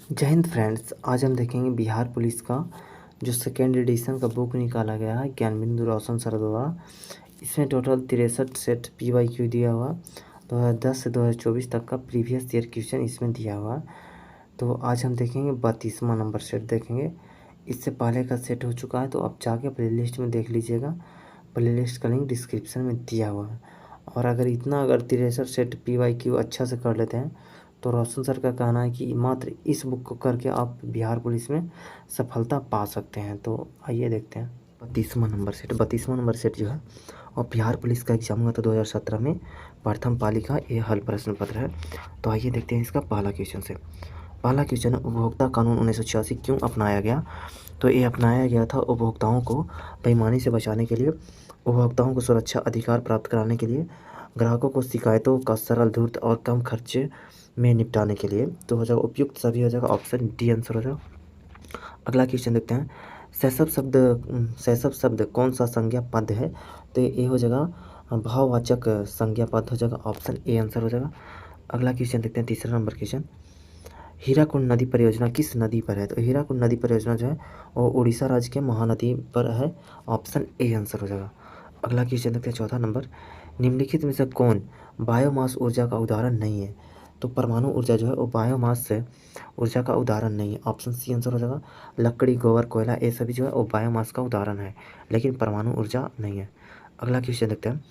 जय हिंद फ्रेंड्स। आज हम देखेंगे बिहार पुलिस का जो सेकेंड एडिशन का बुक निकाला गया है ज्ञानबिंदु रोशन सर द्वारा। इसमें टोटल 63 सेट PYQ दिया हुआ 2010 से 2024 तक का प्रीवियस ईयर क्वेश्चन इसमें दिया हुआ। तो आज हम देखेंगे 32वां नंबर सेट देखेंगे। इससे पहले का सेट हो चुका है तो आप जाके प्लेलिस्ट में देख लीजिएगा। प्लेलिस्ट का लिंक डिस्क्रिप्शन में दिया हुआ है। और अगर 63 सेट PYQ अच्छा से कर लेते हैं तो रोशन सर का कहना है कि मात्र इस बुक को करके आप बिहार पुलिस में सफलता पा सकते हैं। तो आइए देखते हैं 32वां नंबर सेट जो है और बिहार पुलिस का एग्जाम हुआ था 2017 में प्रथम पाली का ये हल प्रश्न पत्र है। तो आइए देखते हैं इसका पहला क्वेश्चन से। पहला क्वेश्चन है उपभोक्ता कानून 1986 क्यों अपनाया गया। तो ये अपनाया गया था उपभोक्ताओं को बेईमानी से बचाने के लिए, उपभोक्ताओं को सुरक्षा अधिकार प्राप्त कराने के लिए, ग्राहकों को शिकायतों का सरल धूर्त और कम खर्चे में निपटाने के लिए। तो हो जाएगा उपयुक्त सभी हो जाएगा ऑप्शन डी आंसर हो जाएगा। अगला क्वेश्चन देखते हैं शैशव शब्द कौन सा संज्ञा पद है। तो ये हो जाएगा भाववाचक संज्ञा पद हो जाएगा, ऑप्शन ए आंसर हो जाएगा। अगला क्वेश्चन देखते हैं तीसरा नंबर क्वेश्चन। हीराकुंड नदी परियोजना किस नदी पर है। तो हीराकुंड नदी परियोजना जो है वो उड़ीसा राज्य के महानदी पर है, ऑप्शन ए आंसर हो जाएगा। अगला क्वेश्चन देखते हैं चौथा नंबर। निम्नलिखित में से कौन बायोमास ऊर्जा का उदाहरण नहीं है। तो परमाणु ऊर्जा जो है वो बायोमास से ऊर्जा का उदाहरण नहीं है, ऑप्शन सी आंसर हो जाएगा। लकड़ी, गोबर, कोयला ये सभी जो है वो बायोमास का उदाहरण है, लेकिन परमाणु ऊर्जा नहीं है। अगला क्वेश्चन देखते हैं।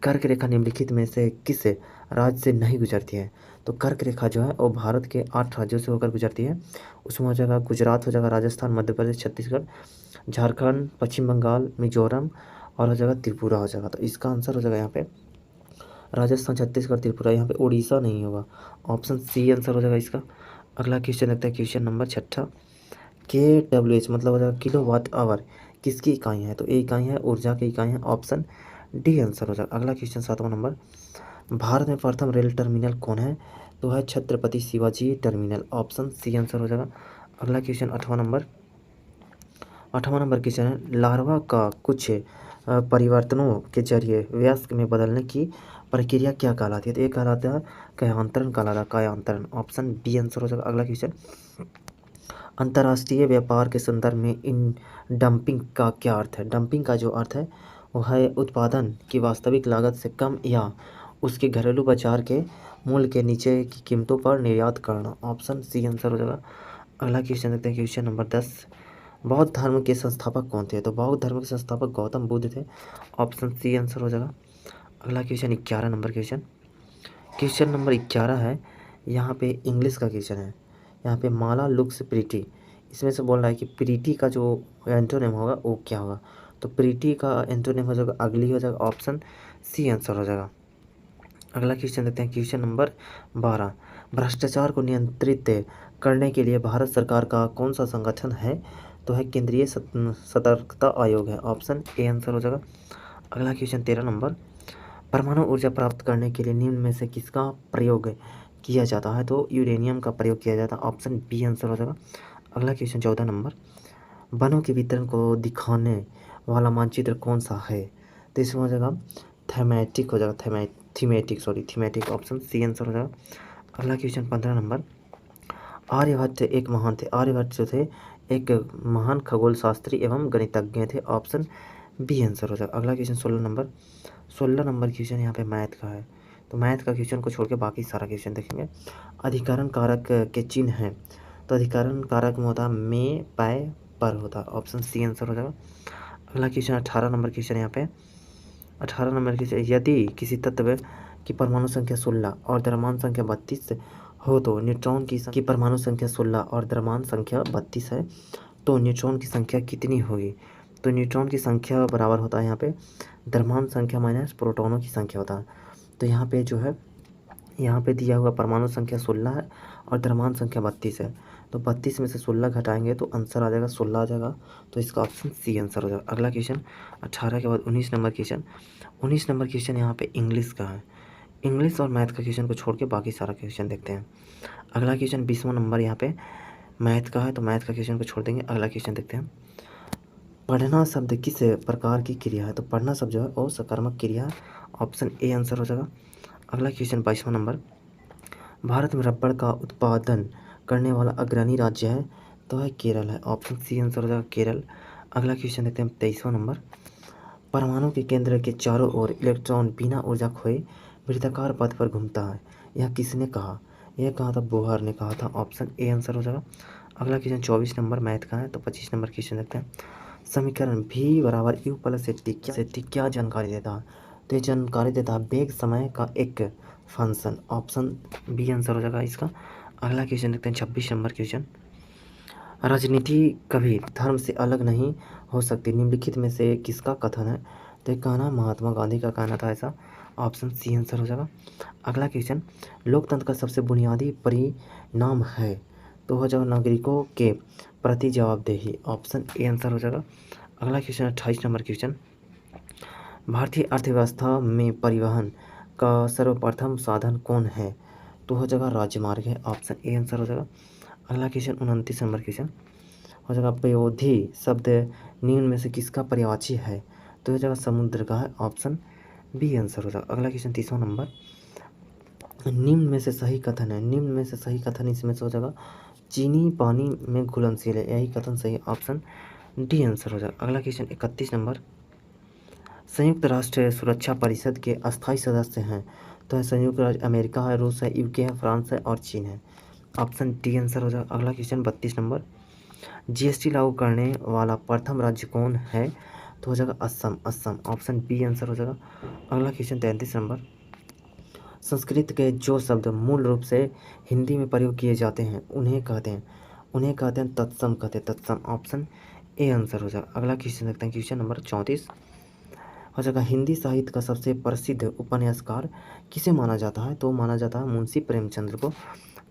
कर्क रेखा निम्नलिखित में से किस राज्य से नहीं गुजरती है। तो कर्क रेखा जो है वो भारत के 8 राज्यों से होकर गुजरती है। उसमें हो जाएगा गुजरात हो जाएगा, राजस्थान, मध्य प्रदेश, छत्तीसगढ़, झारखंड, पश्चिम बंगाल, मिजोरम और हो जाएगा त्रिपुरा हो जाएगा। तो इसका आंसर हो जाएगा यहाँ पे राजस्थान, छत्तीसगढ़, त्रिपुरा। यहाँ पे उड़ीसा नहीं होगा, ऑप्शन सी आंसर हो जाएगा इसका। अगला क्वेश्चन लगता है क्वेश्चन नंबर 6 KWH मतलब हो जाएगा किलो वाट आवर किसकी इकाई है। तो ये इकाई है ऊर्जा की इकाई है, ऑप्शन डी आंसर हो जाएगा। अगला क्वेश्चन 7वां नंबर। भारत में प्रथम रेल टर्मिनल कौन है। तो है Chhatrapati Shivaji terminal, option C answer हो जाएगा। अगला क्वेश्चन 8वां नंबर क्वेश्चन है लार्वा का कुछ परिवर्तनों के जरिए वयस्क में बदलने की प्रक्रिया क्या कहलाती है। तो ये कहलाता है कायांतरण, कहलाता है कायांतरण, ऑप्शन बी आंसर हो जाएगा। अगला क्वेश्चन। अंतर्राष्ट्रीय व्यापार के संदर्भ में इन डंपिंग का क्या अर्थ है। डंपिंग का जो अर्थ है वो है उत्पादन की वास्तविक लागत से कम या उसके घरेलू बाजार के मूल्य के नीचे की कीमतों पर निर्यात करना, ऑप्शन सी आंसर हो जाएगा। अगला क्वेश्चन देखते हैं क्वेश्चन नंबर 10। बौद्ध धर्म के संस्थापक कौन थे। तो बौद्ध धर्म के संस्थापक गौतम बुद्ध थे, ऑप्शन सी आंसर हो जाएगा। अगला question 11 number question. Question number 11 है, यहाँ पे इंग्लिश का क्वेश्चन है। यहाँ पे माला लुक्स प्रीटी, इसमें से बोल रहा है कि प्रीटी का जो एंटोनिम होगा वो क्या होगा। तो प्रीटी का एंटोनिम हो जाएगा अगली हो जाएगा, ऑप्शन सी आंसर हो जाएगा। अगला क्वेश्चन देखते हैं क्वेश्चन नंबर 12। भ्रष्टाचार को नियंत्रित करने के लिए भारत सरकार का कौन सा संगठन है। तो है केंद्रीय सतर्कता आयोग है, ऑप्शन ए आंसर हो जाएगा। अगला क्वेश्चन 13 नंबर। परमाणु ऊर्जा प्राप्त करने के लिए निम्न में से किसका प्रयोग किया जाता है। तो यूरेनियम का प्रयोग किया जाता है, ऑप्शन बी आंसर हो जाएगा। अगला क्वेश्चन 14 नंबर। वनों के वितरण को दिखाने वाला मानचित्र कौन सा है। तो इसमें हो जाएगा थीमेटिक हो जाएगा, थीमेटिक, ऑप्शन सी आंसर हो जाएगा। अगला क्वेश्चन 15 नंबर। आर्यभट्ट एक महान थे, आर्यभट्ट जो थे एक महान खगोल शास्त्री एवं गणितज्ञ थे, ऑप्शन बी आंसर हो जाएगा। अगला क्वेश्चन 16 नंबर क्वेश्चन यहाँ पे मैथ का है। तो मैथ का क्वेश्चन को छोड़ के बाकी सारा क्वेश्चन देखेंगे। अधिकरण कारक के चिन्ह हैं। तो अधिकरण कारक में होता है में, पै, पर होता है, ऑप्शन सी आंसर हो जाएगा। अगला क्वेश्चन 18 नंबर क्वेश्चन यहाँ पे 18 नंबर क्वेश्चन। यदि किसी तत्व की परमाणु संख्या 16 और द्रव्यमान संख्या 32 हो तो न्यूट्रॉन की परमाणु संख्या 16 और द्रव्यमान संख्या 32 है तो न्यूट्रॉन की संख्या कितनी होगी। तो न्यूट्रॉन की संख्या बराबर होता है यहाँ पे द्रव्यमान संख्या माइनस प्रोटॉनों की संख्या होता है। तो यहाँ पे जो है यहाँ पे दिया हुआ परमाणु संख्या 16 है और द्रव्यमान संख्या 32 है। तो 32 में से 16 घटाएंगे तो आंसर आ जाएगा 16 आ जाएगा। तो इसका ऑप्शन सी आंसर हो जाएगा। अगला क्वेश्चन 18 के बाद 19 नंबर क्वेश्चन। 19 नंबर क्वेश्चन यहाँ पे इंग्लिश का है। इंग्लिश और मैथ का क्वेश्चन को छोड़ के बाकी सारा क्वेश्चन देखते हैं। अगला क्वेश्चन 20वां नंबर यहाँ पे मैथ का है, तो मैथ का क्वेश्चन को छोड़ देंगे। अगला क्वेश्चन देखते हैं। पढ़ना शब्द किस प्रकार की क्रिया है। तो पढ़ना शब्द जो है वो सकारात्मक क्रिया है, ऑप्शन ए आंसर हो जाएगा। अगला क्वेश्चन 22वां नंबर। भारत में रबड़ का उत्पादन करने वाला अग्रणी राज्य है तो है केरल है। ऑप्शन सी आंसर हो जाएगा केरल। अगला क्वेश्चन देखते हैं 23वां नंबर। परमाणु के केंद्र के चारों ओर इलेक्ट्रॉन बिना ऊर्जा खोए वृत्ताकार पथ पर घूमता है, यह किसने कहा? यह कहा था बोहर ने कहा था। ऑप्शन ए आंसर हो जाएगा। अगला क्वेश्चन 24 नंबर मैथ का है, तो 25 नंबर क्वेश्चन देखते हैं। समीकरण v बराबर यू प्लस ए टी क्या जानकारी देता है? तो ये जानकारी देता है वेग समय का एक फंक्शन। ऑप्शन बी आंसर हो जाएगा इसका। अगला क्वेश्चन देखते हैं 26 नंबर क्वेश्चन। राजनीति कभी धर्म से अलग नहीं हो सकती, निम्नलिखित में से किसका कथन है? तो ये कहना महात्मा गांधी का कहना था ऐसा। ऑप्शन सी आंसर हो जाएगा। अगला क्वेश्चन, लोकतंत्र का सबसे बुनियादी परिणाम है तो हो जाएगा नागरिकों के प्रति जवाबदेही। ऑप्शन ए आंसर हो जाएगा। अगला क्वेश्चन 28 नंबर क्वेश्चन, भारतीय अर्थव्यवस्था में परिवहन का सर्वप्रथम साधन कौन है? तो हो जाएगा राजमार्ग है। ऑप्शन ए आंसर हो जाएगा। अगला क्वेश्चन 29 नंबर क्वेश्चन हो जाएगा, पयोधी शब्द निम्न में से किसका पर्यायवाची है? तो हो जाएगा समुद्र का है। ऑप्शन बी आंसर हो जाएगा। अगला क्वेश्चन 30वां नंबर, निम्न में से सही कथन है। निम्न में से सही कथन इसमें से हो जाएगा चीनी पानी में घुलनशील है, यही कथन सही है। ऑप्शन डी आंसर हो जाएगा। अगला क्वेश्चन 31 नंबर, संयुक्त राष्ट्र सुरक्षा परिषद के अस्थायी सदस्य हैं तो है संयुक्त राज्य अमेरिका है, रूस है, यूके है, फ्रांस है और चीन है। ऑप्शन डी आंसर हो जाएगा। अगला क्वेश्चन 32 नंबर, जीएसटी लागू करने वाला प्रथम राज्य कौन है? तो हो जाएगा Assam. Assam option B answer हो जाएगा। अगला क्वेश्चन 33 नंबर, संस्कृत के जो शब्द मूल रूप से हिंदी में प्रयोग किए जाते हैं उन्हें कहते हैं तत्सम कहते हैं तत्सम। ऑप्शन ए आंसर हो जाएगा। अगला क्वेश्चन देखते हैं क्वेश्चन नंबर 34 हो जाएगा, हिंदी साहित्य का सबसे प्रसिद्ध उपन्यासकार किसे माना जाता है? तो माना जाता है मुंशी प्रेमचंद्र को।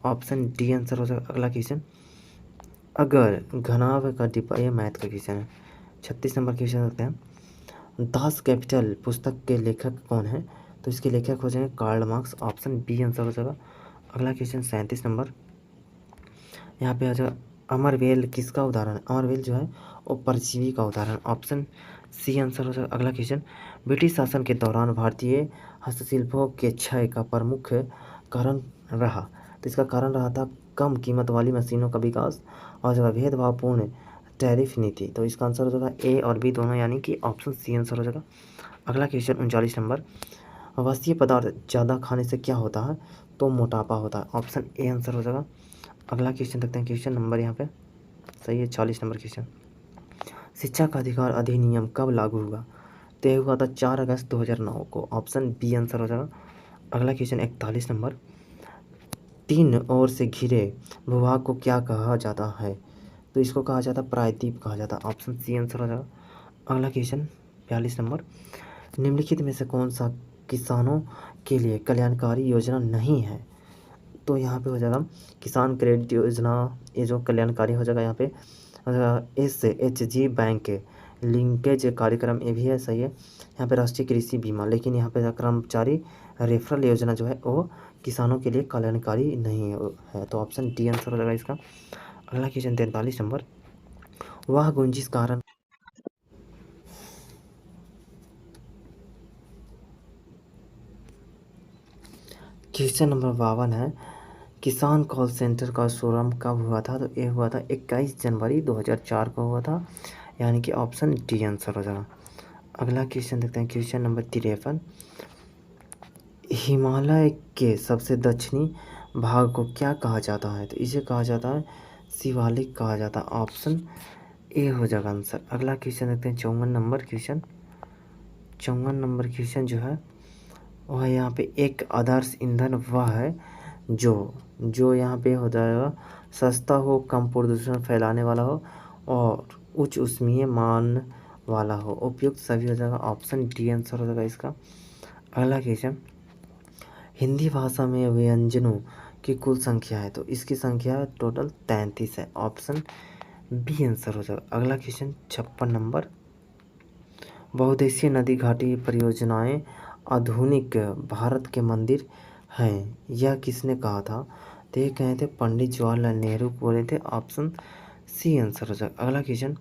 ऑप्शन डी आंसर हो जाएगा। अगला क्वेश्चन, अगर घनाभ का डिब्बा, ये मैथ का क्वेश्चन है। 36 नंबर क्वेश्चन देखते हैं, दास कैपिटल पुस्तक के लेखक कौन है? तो इसके लेखक हो जाएंगे Karl Marx. Option B answer हो जाएगा। अगला क्वेश्चन 37 नंबर, यहाँ पे आ जाएगा अमरवेल किसका उदाहरण है? अमरवेल जो है वो परजीवी का उदाहरण। ऑप्शन सी आंसर हो जाएगा। अगला क्वेश्चन, ब्रिटिश शासन के दौरान भारतीय हस्तशिल्पों के क्षय का प्रमुख कारण रहा, तो इसका कारण रहा था कम कीमत वाली मशीनों का विकास और जो है भेदभावपूर्ण टैरिफ नीति। तो इसका आंसर हो जाएगा ए और बी दोनों, यानी कि ऑप्शन सी आंसर हो जाएगा। अगला क्वेश्चन 39 नंबर, वसीय पदार्थ ज़्यादा खाने से क्या होता है? तो मोटापा होता है। ऑप्शन ए आंसर हो जाएगा। अगला क्वेश्चन देखते हैं क्वेश्चन नंबर यहाँ पे सही है 40 नंबर क्वेश्चन, शिक्षा का अधिकार अधिनियम कब लागू हुआ? तो यह हुआ था 4 अगस्त 2009 को। ऑप्शन बी आंसर हो जाएगा। अगला क्वेश्चन 41 नंबर, तीन ओर से घिरे भूभाग को क्या कहा जाता है? तो इसको कहा जाता है प्रायद्वीप कहा जाता है। ऑप्शन सी आंसर हो जाएगा। अगला क्वेश्चन 42 नंबर, निम्नलिखित में से कौन सा किसानों के लिए कल्याणकारी योजना नहीं है? तो यहाँ पे हो जाएगा किसान क्रेडिट योजना, ये जो कल्याणकारी हो जाएगा यहाँ पे SHG बैंक लिंकेज कार्यक्रम, ये भी है सही है। यहाँ पे राष्ट्रीय कृषि बीमा, लेकिन यहाँ पे कर्मचारी रेफरल योजना जो है वो किसानों के लिए कल्याणकारी नहीं है, तो ऑप्शन डी आंसर हो जाएगा इसका। अगला क्वेश्चन 43 नंबर, वह गुण जिस कारण क्वेश्चन नंबर 52 है, किसान कॉल सेंटर का शुभारंभ कब हुआ था? तो ये हुआ था 21 जनवरी 2004 को हुआ था, यानी कि ऑप्शन डी आंसर हो जाएगा। अगला क्वेश्चन देखते हैं क्वेश्चन नंबर 53, हिमालय के सबसे दक्षिणी भाग को क्या कहा जाता है? तो इसे कहा जाता है शिवालिक कहा जाता है। ऑप्शन ए हो जाएगा आंसर। अगला क्वेश्चन देखते हैं 54 नंबर क्वेश्चन। 54 नंबर क्वेश्चन जो है वह यहाँ पे एक आदर्श ईंधन वह है जो जो यहाँ पे हो जाएगा सस्ता हो, कम प्रदूषण फैलाने वाला हो और उच्च ऊष्मीय मान वाला हो। उपयुक्त सभी हो जाएगा। ऑप्शन डी आंसर हो जाएगा इसका। अगला क्वेश्चन, हिंदी भाषा में व्यंजनों की कुल संख्या है, तो इसकी संख्या टोटल 33 है। ऑप्शन बी आंसर हो जाएगा। अगला क्वेश्चन 56 नंबर, बहुउद्देशीय नदी घाटी परियोजनाएं आधुनिक भारत के मंदिर हैं, यह किसने कहा था? तो ये कहे थे पंडित जवाहरलाल नेहरू बोले थे। ऑप्शन सी आंसर हो जाएगा। अगला क्वेश्चन,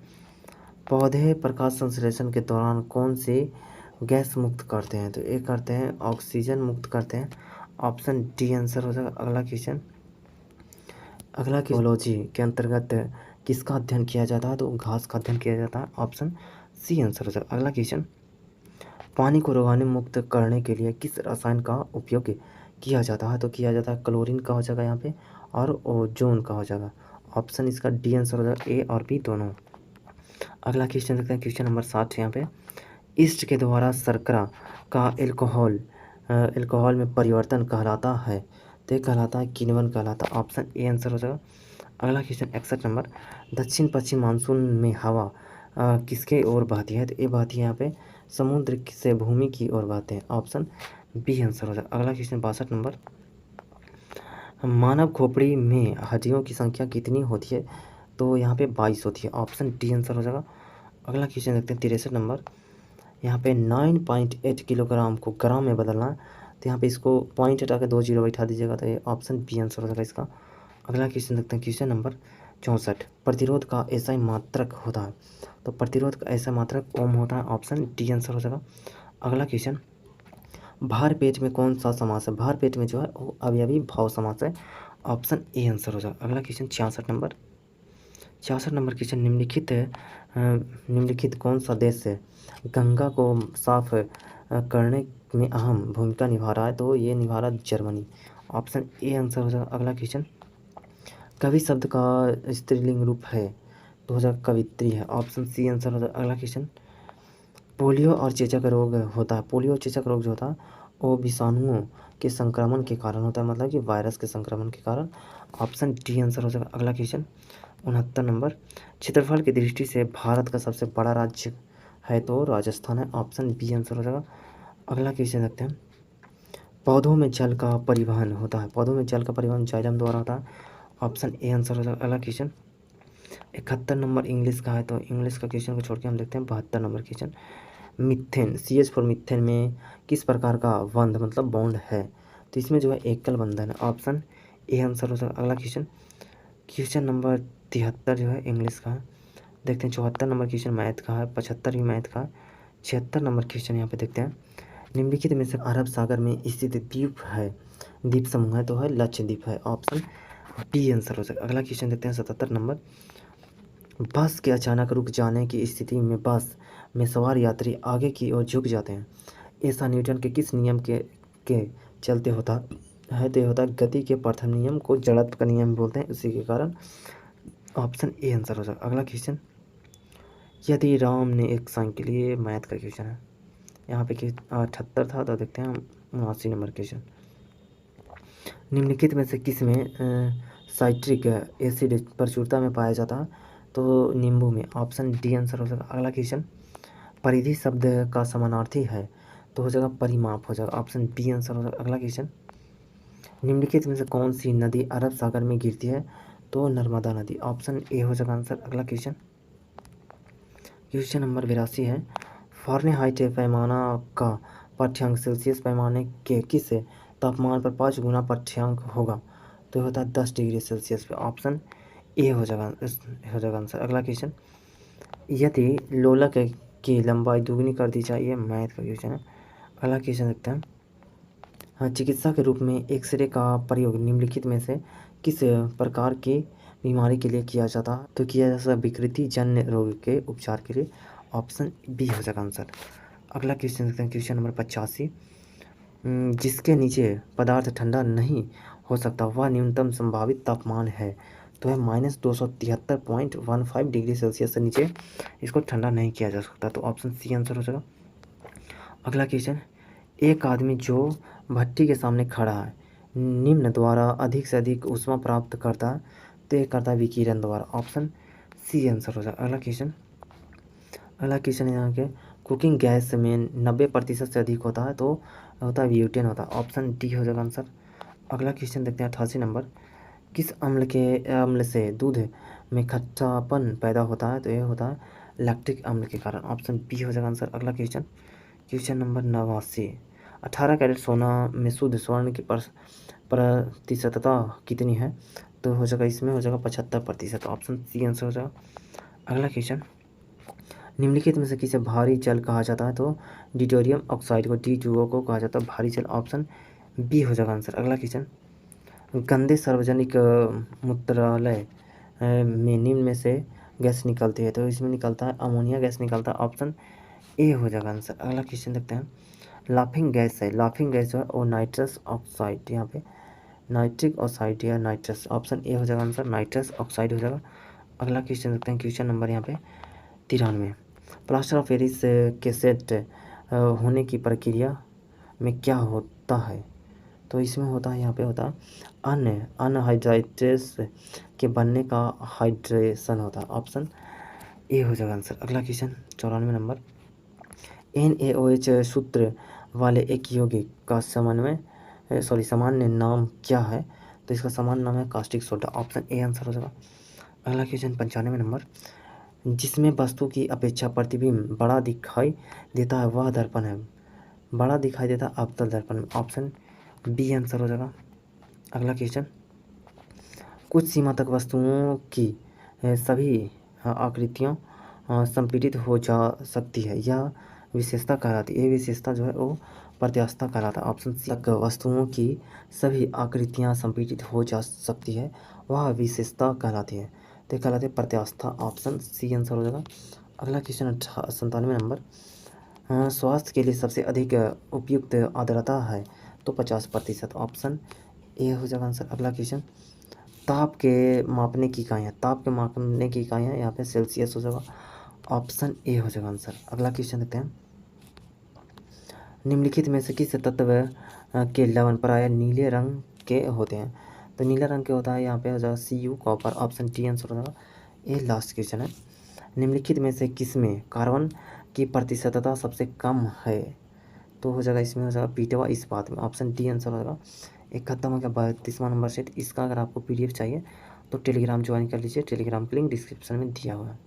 पौधे प्रकाश संश्लेषण के दौरान कौन से गैस मुक्त करते हैं? तो ये करते हैं ऑक्सीजन मुक्त करते हैं। ऑप्शन डी आंसर हो जाएगा। अगला क्वेश्चन अगला जियोलॉजी के अंतर्गत किसका अध्ययन किया जाता है? तो घास का अध्ययन किया जाता है। ऑप्शन सी आंसर हो जाएगा। अगला क्वेश्चन, पानी को रोगाणु मुक्त करने के लिए किस रसायन का उपयोग किया जाता है? तो किया जाता है क्लोरीन का हो जाएगा यहाँ पे, और ओजोन का हो जाएगा। ऑप्शन इसका डी आंसर हो जाएगा, ए और बी दोनों। अगला क्वेश्चन देखते हैं, क्वेश्चन नंबर 60 यहाँ पे, ईस्ट के द्वारा शर्करा का एल्कोहल में परिवर्तन कहलाता है, तो ये कहलाता है किण्वन कहलाता है। ऑप्शन ए आंसर हो जाएगा। अगला क्वेश्चन 61 नंबर, दक्षिण पश्चिम मानसून में हवा किसके ओर बहती है? तो ये बहती है यहाँ पे समुद्र से भूमि की ओर बहते हैं। ऑप्शन बी आंसर हो जाएगा। अगला क्वेश्चन 62 नंबर, मानव खोपड़ी में हड्डियों की संख्या कितनी होती है? तो यहाँ पे 22 होती है। ऑप्शन डी आंसर हो जाएगा। अगला क्वेश्चन देखते हैं 63 नंबर, यहाँ पे 9.8 किलोग्राम को ग्राम में बदलना है, तो यहाँ पे इसको पॉइंट हटा के 2 जीरो बैठा दीजिएगा, तो ये ऑप्शन बी आंसर हो जाएगा इसका। अगला क्वेश्चन देखते हैं, क्वेश्चन नंबर 64, प्रतिरोध का ऐसा मात्रक होता है? तो प्रतिरोध का ऐसा मात्रक ओम होता है। ऑप्शन डी आंसर हो जाएगा। अगला क्वेश्चन, भार पेट में कौन सा समास है? भार पेट में जो है वो अवयवी भाव समास है। ऑप्शन ए आंसर हो जाएगा। अगला क्वेश्चन 66 नंबर क्वेश्चन, निम्नलिखित कौन सा देश है गंगा को साफ करने में अहम भूमिका निभा रहा है? तो ये निभा रहा है जर्मनी। ऑप्शन ए आंसर हो जाएगा। अगला क्वेश्चन, कवि शब्द का स्त्रीलिंग रूप है? तो हो जाएगा कवित्री है। ऑप्शन सी आंसर हो जाएगा। अगला क्वेश्चन, पोलियो और चेचक रोग होता है, पोलियो और चेचक रोग जो होता है वो विषाणुओं के संक्रमण के कारण होता है, मतलब कि वायरस के संक्रमण के कारण। ऑप्शन डी आंसर हो जाएगा। अगला क्वेश्चन 69 नंबर, क्षेत्रफल की दृष्टि से भारत का सबसे बड़ा राज्य है? तो राजस्थान है। ऑप्शन बी आंसर हो जाएगा। अगला क्वेश्चन देखते हैं, पौधों में जल का परिवहन होता है? पौधों में जल का परिवहन जाइलम द्वारा होता है। ऑप्शन ए आंसर हो जाएगा। अगला क्वेश्चन 71 नंबर इंग्लिश का है, तो इंग्लिश का क्वेश्चन को छोड़ के हम देखते हैं 72 number question, methane CH4 methane में किस प्रकार का बंध मतलब बॉन्ड है? तो इसमें जो है एकल बंधन है। ऑप्शन ए आंसर हो जाएगा। अगला क्वेश्चन, क्वेश्चन नंबर 73 जो है इंग्लिश का है। देखते हैं 74 नंबर क्वेश्चन मैथ का है, 75 भी मैथ का है। 76 नंबर क्वेश्चन यहाँ पे देखते हैं, निम्नलिखित में से अरब सागर में स्थित द्वीप है, द्वीप समूह है? तो है लक्षद्वीप है। ऑप्शन बी आंसर हो जाएगा। अगला क्वेश्चन देखते हैं 77 नंबर, बस के अचानक रुक जाने की स्थिति में बस में सवार यात्री आगे की ओर झुक जाते हैं, ऐसा न्यूटन के किस नियम के चलते होता है? तो होता है गति के प्रथम नियम को जड़त्व का नियम बोलते हैं, इसी के कारण। ऑप्शन ए आंसर हो जाएगा। अगला क्वेश्चन, यदि राम ने एक साइकिल, ये मैथ का क्वेश्चन है, यहाँ पे 78 था, तो देखते हैं 79 नंबर क्वेश्चन, निम्नलिखित में से किस में साइट्रिक एसिड प्रचुरता में पाया जाता है? तो नींबू में। ऑप्शन डी आंसर हो जाएगा। अगला क्वेश्चन, परिधि शब्द का समानार्थी है? तो हो जाएगा परिमाप हो जाएगा। ऑप्शन बी आंसर हो जाएगा। अगला क्वेश्चन, निम्नलिखित में से कौन सी नदी अरब सागर में गिरती है? तो नर्मदा नदी। ऑप्शन ए हो जाएगा आंसर। अगला क्वेश्चन, क्वेश्चन नंबर 82 है, फ़ारेनहाइट पैमाना का पाठ्यांक सेल्सियस पैमाने के किस तापमान पर 5 गुना पाठ्यांक होगा? तो होता है 10 डिग्री सेल्सियस पे। ऑप्शन ए हो जाएगा आंसर। अगला क्वेश्चन, यदि लोलक की लंबाई दुगनी कर दी जाए, ये मैथ का क्वेश्चन है। अगला क्वेश्चन देखते हैं, हाँ, चिकित्सा के रूप में एक्सरे का प्रयोग निम्नलिखित में से किस प्रकार की बीमारी के लिए किया जाता है? तो किया जाता है विकृति जन्य रोग के उपचार के लिए। ऑप्शन बी हो जाएगा आंसर। अगला क्वेश्चन देखते हैं, क्वेश्चन नंबर 85, जिसके नीचे पदार्थ ठंडा नहीं हो सकता वह न्यूनतम संभावित तापमान है? तो है -273.15 डिग्री सेल्सियस से नीचे इसको ठंडा नहीं किया जा सकता। तो ऑप्शन सी आंसर हो जाएगा। अगला क्वेश्चन, एक आदमी जो भट्टी के सामने खड़ा है निम्न द्वारा अधिक से अधिक ऊष्मा प्राप्त करता है, तो ये करता है विकिरण द्वारा। ऑप्शन सी आंसर हो जाएगा। अगला क्वेश्चन यहाँ के, कुकिंग गैस में 90% से अधिक होता है, तो होता है ब्यूटेन होता है। ऑप्शन डी हो जाएगा आंसर। अगला क्वेश्चन देखते हैं 88 नंबर, किस अम्ल से दूध में खट्टापन पैदा होता है? तो ये होता है लैक्टिक अम्ल के कारण। ऑप्शन बी हो जाएगा आंसर। अगला क्वेश्चन, क्वेश्चन नंबर 89, 18 कैरेट सोना में शुद्ध स्वर्ण की प्रतिशतता कितनी है? तो हो जाएगा इसमें हो जाएगा 75%। ऑप्शन सी आंसर हो जाएगा। अगला क्वेश्चन, निम्नलिखित में से किसे भारी जल कहा जाता है? तो डिटोरियम ऑक्साइड को, D2O को कहा जाता है भारी जल। ऑप्शन बी हो जाएगा आंसर। अगला क्वेश्चन, गंदे सार्वजनिक मूत्रालय में निम्न में से गैस निकलती है, तो इसमें निकलता है अमोनिया गैस निकलता है, ऑप्शन ए हो जाएगा आंसर। अगला क्वेश्चन देखते हैं। लाफिंग गैस है, लाफिंग गैस जो है वो नाइट्रस ऑक्साइड, यहाँ पे नाइट्रिक ऑक्साइड या नाइट्रस, ऑप्शन ए हो जाएगा आंसर, नाइट्रस ऑक्साइड हो जाएगा। अगला क्वेश्चन देखते हैं, क्वेश्चन नंबर यहाँ पे 93। प्लास्टर ऑफ पेरिस के सेट होने की प्रक्रिया में क्या होता है, तो इसमें होता है, यहाँ पे होता है अनहाइड्रेटेस के बनने का हाइड्रेशन होता है, ऑप्शन ए हो जाएगा आंसर। अगला क्वेश्चन 94 नंबर। NaOH सूत्र वाले एक यौगिक का सामान्य नाम क्या है, तो इसका सामान्य नाम है caustic soda, option A answer हो जाएगा। अगला क्वेश्चन 95 नंबर। जिसमें वस्तु की अपेक्षा प्रतिबिंब बड़ा दिखाई देता है वह दर्पण है, बड़ा दिखाई देता है अवतल दर्पण, ऑप्शन बी आंसर हो जाएगा। अगला क्वेश्चन। कुछ सीमा तक वस्तुओं की सभी आकृतियाँ संपीड़ित हो जा सकती है, यह विशेषता कहलाती है, ये विशेषता जो है वो प्रत्यास्थता कहलाता है, ऑप्शन सी। तक वस्तुओं की सभी आकृतियाँ संपीड़ित हो जा सकती है वह विशेषता कहलाती है, तो ये कहलाती है प्रत्यास्थता, ऑप्शन सी आंसर हो जाएगा। अगला क्वेश्चन 97 नंबर। स्वास्थ्य के लिए सबसे अधिक उपयुक्त आर्द्रता है, तो 50%, ऑप्शन ए हो जाएगा आंसर। अगला क्वेश्चन। ताप के मापने की इकाइयाँ, ताप के मापने की इकाइयाँ यहाँ पे सेल्सियस हो जाएगा, ऑप्शन ए हो जाएगा आंसर। अगला क्वेश्चन देखते हैं। निम्नलिखित में से किस तत्व के लवण प्रायः नीले रंग के होते हैं, तो नीला रंग के होता है, यहाँ पे हो जाएगा Cu copper, option D answer हो जाएगा। ये लास्ट क्वेश्चन है। निम्नलिखित में से किसमें कार्बन की प्रतिशतता सबसे कम है, तो हो जाएगा इसमें हो जाएगा पीटवा इस्पात में, ऑप्शन डी आंसर हो जाएगा। एक खत्म हो गया 32वां नंबर सेट। इसका अगर आपको PDF चाहिए तो टेलीग्राम ज्वाइन कर लीजिए, टेलीग्राम का लिंक डिस्क्रिप्शन में दिया हुआ है।